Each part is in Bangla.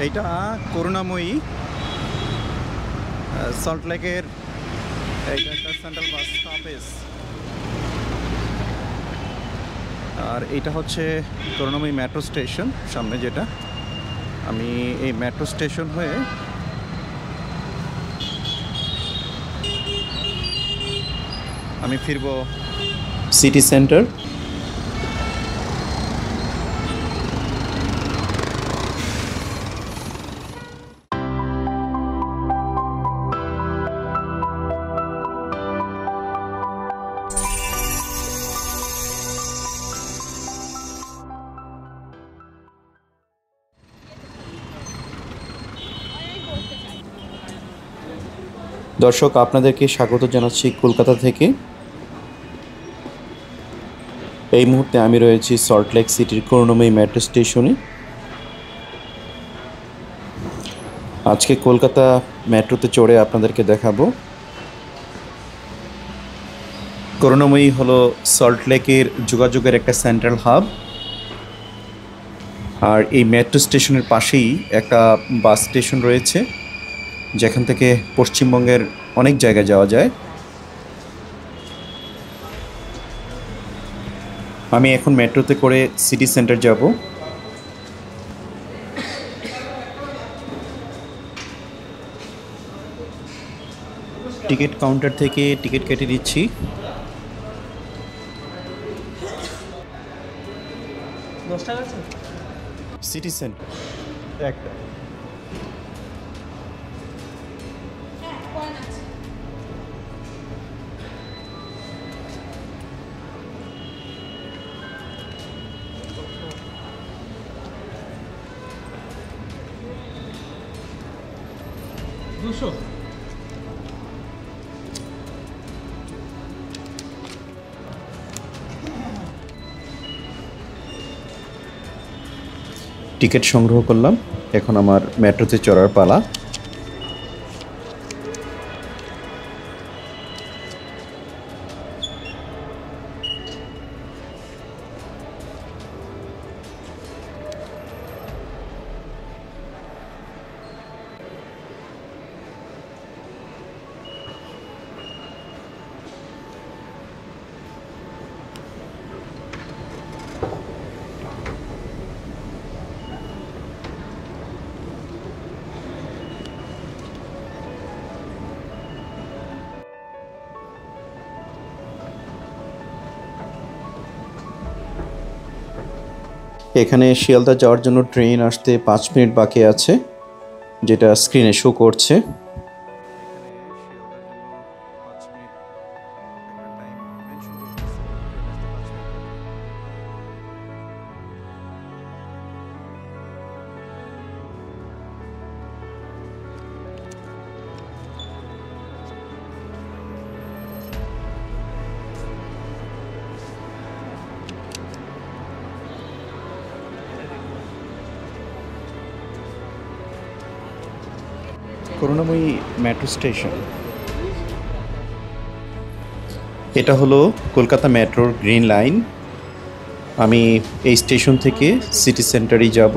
এটা করুণাময়ী সল্টলেকের এইটা একটা সেন্ট্রাল বাস স্টপেজ। আর এটা হচ্ছে করুণাময়ী মেট্রো স্টেশন সামনে, যেটা আমি এই মেট্রো স্টেশন হয়ে আমি ফিরবো সিটি সেন্টার। দর্শক, আপনাদেরকে স্বাগত জানাচ্ছি কলকাতা থেকে। এই মুহূর্তে আমি রয়েছি সল্টলেক সিটির করুণাময়ী মেট্রো স্টেশনে। আজকে কলকাতা মেট্রোতে চড়ে আপনাদেরকে দেখাবো করুণাময়ী হলো সল্টলেকের যোগাযোগের একটা সেন্ট্রাল হাব। আর এই মেট্রো স্টেশনের পাশেই একটা বাস স্টেশন রয়েছে, যেখান থেকে পশ্চিমবঙ্গের অনেক জায়গায় যাওয়া যায়। আমি এখন মেট্রোতে করে সিটি সেন্টার যাব। টিকিট কাউন্টার থেকে টিকিট কেটে দিচ্ছি। সিটি সেন্টার একটা টিকিট সংগ্রহ করলাম। এখন আমার মেট্রোতে চড়ার পালা। এখানে শিয়ালদা যাওয়ার জন্য ট্রেন আসতে 5 মিনিট বাকি আছে, যেটা স্ক্রিনে শো করছে। করুণাময়ী মেট্রো স্টেশন। এটা হলো কলকাতা মেট্রোর গ্রিন লাইন। আমি এই স্টেশন থেকে সিটি সেন্টারেই যাব।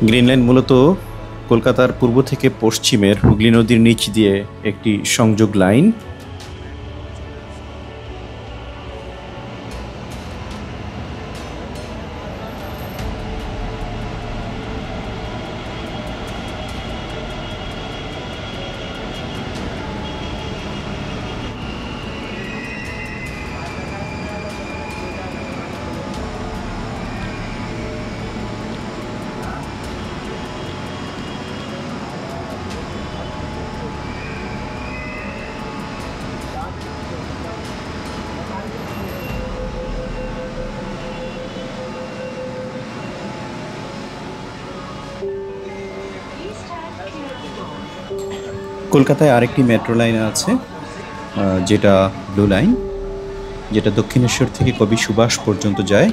গ্রিন লাইন মূলত কলকাতার পূর্ব থেকে পশ্চিমের হুগলি নদীর নিচ দিয়ে একটি সংযোগ লাইন। কলকাতায় আরেকটি মেট্রো লাইন আছে, যেটা ব্লু লাইন, যেটা দক্ষিণেশ্বর থেকে কবি সুভাষ পর্যন্ত যায়।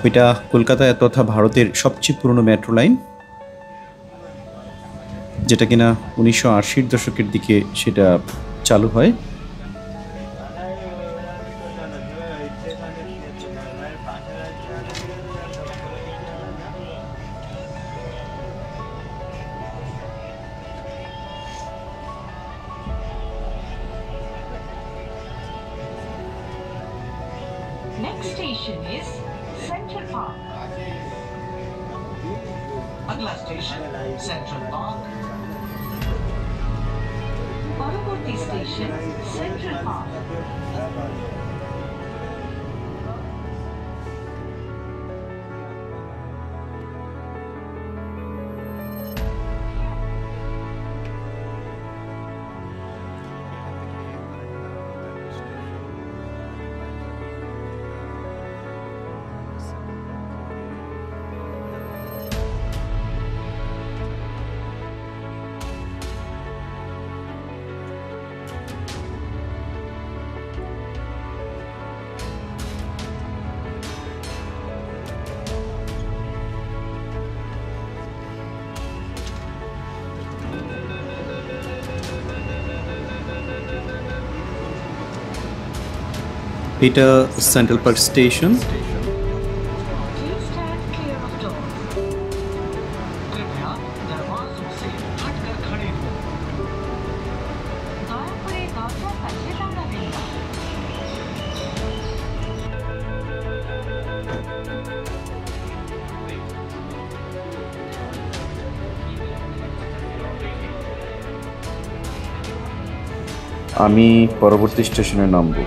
এটা কলকাতায় তথা ভারতের সবচেয়ে পুরনো মেট্রো লাইন, যেটা কিনা 1980-র দশকের দিকে সেটা চালু হয়। Next station is Central Park. Agla station Central Park. Paraborti station Central Park. এটা central park station. Please stand clear of doors. कृपया दरवाजों से हटकर खड़े हो। दया করে দরজার কাছে দাঁড়াবেন না। আমি পরবর্তী স্টেশনে নামবো।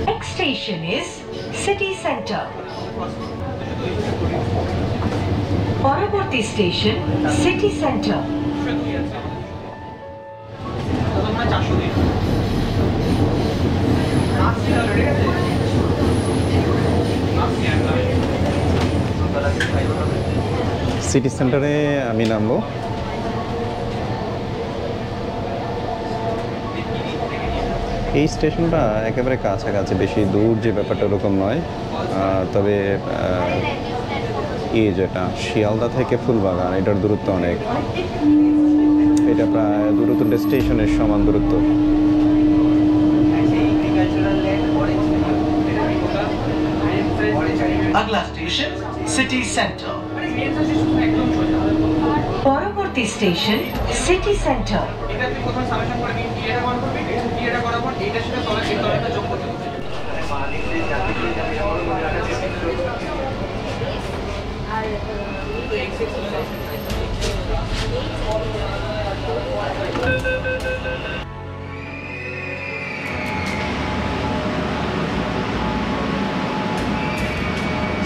Next station is City Center. Paraborti station City Center. City সেন্টারে আমি নামবো। এই স্টেশনটা একেবারে কাছাকাছি, বেশি দূর যে ব্যাপারটা ওরকম নয়। তবে এই যেটা শিয়ালদা থেকে ফুলবাগান, এটার দূরত্ব অনেক। এটা প্রায় দূরত্ব স্টেশনের সমান দূরত্ব। Agla station City Center. পরবর্তী স্টেশন সিটি সেন্টার। এটা তুই কোথাও সামেশন করে দিন, এটা কর করবি, এটা করার পর এইটার সাথে তলা এই তলাটা যোগ করতে হবে। মালিকদের জানতে চাই আমার মনে আছে আর তো এক্সেস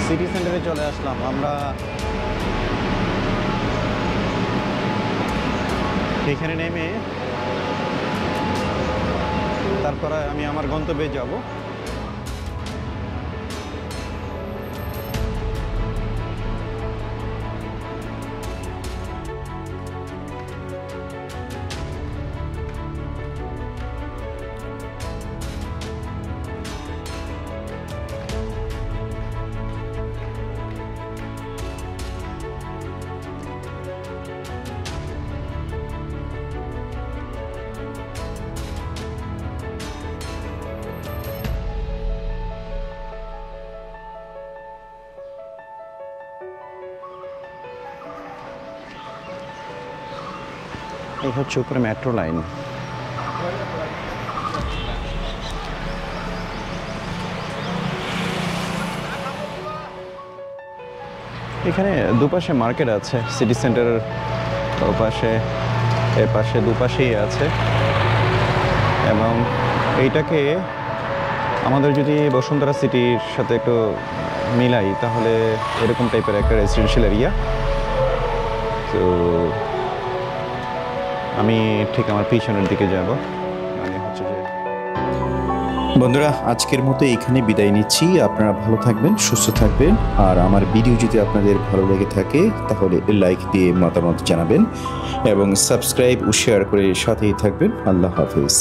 সিটি সেন্টারে চলে আসলাম আমরা। এখানে নেমে তারপরে আমি আমার গন্তব্যে যাব। এই হচ্ছে উপরে মেট্রো লাইন। এখানে দুপাশে মার্কেট আছে, সিটি সেন্টারের ওপাশে এপাশে দুপাশেই আছে। এবং এইটাকে আমাদের যদি বসুন্ধরা সিটির সাথে একটু মিলাই তাহলে এরকম টাইপের একটা রেসিডেন্সিয়াল এরিয়া। তো আমি ঠিক আমার পিছনের দিকে যাব। মানে হচ্ছে যে বন্ধুরা, আজকের মতো এখানে বিদায় নিচ্ছি। আপনারা ভালো থাকবেন, সুস্থ থাকবেন। আর আমার ভিডিও যদি আপনাদের ভালো লেগে থাকে তাহলে লাইক দিয়ে মতামত জানাবেন এবং সাবস্ক্রাইব ও শেয়ার করে সাথেই থাকবেন। আল্লাহ হাফিজ।